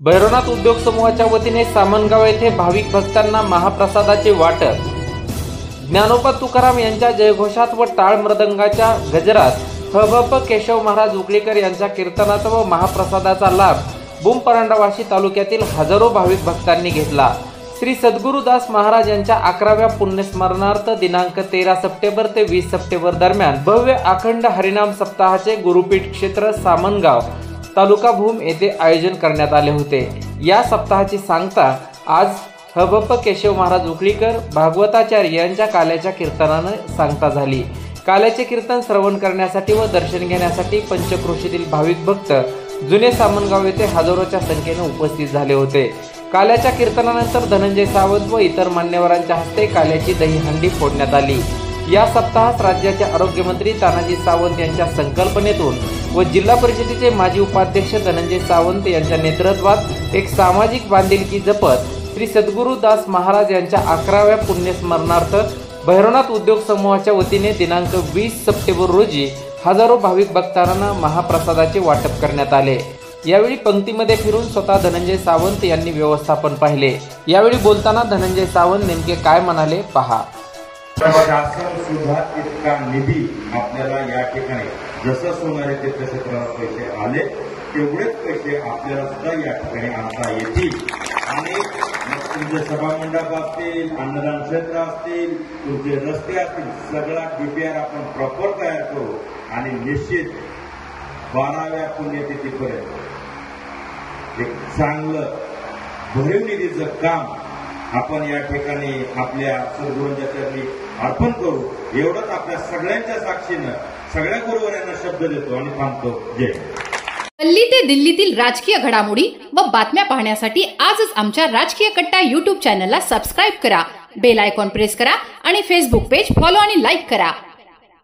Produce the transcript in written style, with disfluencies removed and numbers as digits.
भैरवनाथ उद्योग समूहाच्या वतीने सामनगाव येथे भाविक भक्तांना महाप्रसादाचे वाटप। ज्ञानोबा तुकाराम यांच्या जयघोषात व टाळ मृदंगाच्या गजरात हबप केशव महाराज उकळीकर यांच्या कीर्तनात व महाप्रसादाचा लाभ बुम परांडावाशी तालुक्यातील हजारो भाविक भक्तांनी घेतला। श्री सद्गुरुदास महाराज यांच्या 11व्या पुण्यस्मरणार्थ दिनांक 13 सप्टेंबर ते 20 सप्टेंबर दरम्यान भव्य अखंड हरिनाम सप्ताहाचे गुरुपीठ क्षेत्र सामनगाव तालुका भूम येथे आयोजन करण्यात आले होते। या सप्ताहाची सांगता आज हबप केशव महाराज उकळीकर भागवताचार्य यांच्या काल्याच्या कीर्तनाने सांगता झाली। काल्याचे कीर्तन श्रवण करण्यासाठी व दर्शन घेण्यासाठी पंचक्रोशीतील भाविक भक्त जुने सामनगाव येथे हजारोच्या संख्येने उपस्थित झाले होते। काल्याच्या कीर्तनानंतर धनंजय सावंत व इतर मान्यवरांच्या हस्ते काल्याची दहीहंडी फोडण्यात आली। या सप्ताहात राज्याचे आरोग्यमंत्री तानाजी सावंत यांच्या संकल्पनेतून व जिल्हा परिषदेचे माजी उपाध्यक्ष धनंजय सावंत यांच्या नेतृत्वात एक सामाजिक बांधिलकी जपत श्री सद्गुरुदास महाराज यांच्या 11व्या पुण्यस्मरणार्थ भैरवनाथ उद्योग समूहाच्या वतीने दिनांक 20 सप्टेंबर रोजी हजारो भाविक भक्तांना महाप्रसादाचे वाटप करण्यात आले। यावेळी पंक्तीमध्ये फिरून स्वतः धनंजय सावंत यांनी व्यवस्थापन पाहिले। यावेळी बोलताना धनंजय सावंत नेमके काय म्हणाले पहा। शासन सुद्धा तितका निधी आपल्याला या ठिकाणी जसं सोनारे ते तसे पैसे आले तेवढेच पैसे आपल्याला सुद्धा या ठिकाणी आणता येतील आणि तुमचे सभामंडप असतील, अन्नदान क्षेत्र असतील, तुमचे रस्ते असतील, सगळा डीपीआर आपण प्रॉपर तयार करू आणि निश्चित 12व्या पुण्यतिथीपर्यंत एक चांगलं भरीव निधीचं काम आपण या ठिकाणी आपल्या सद्गुरूंच्या चरणी अर्पण करू। एवढंच आपल्या सगळ्यांच्या साक्षीनं सगळ्या गुरुवर्यांना शब्द देतो आणि थांबतो। जय। गल्ली ते दिल्लीतील राजकीय घडामोडी व बातम्या पाहण्यासाठी आजच आमच्या राजकीय कट्टा YouTube चॅनलला सबस्क्राइब करा, बेल आयकॉन प्रेस करा आणि फेसबुक पेज फॉलो आणि लाईक करा।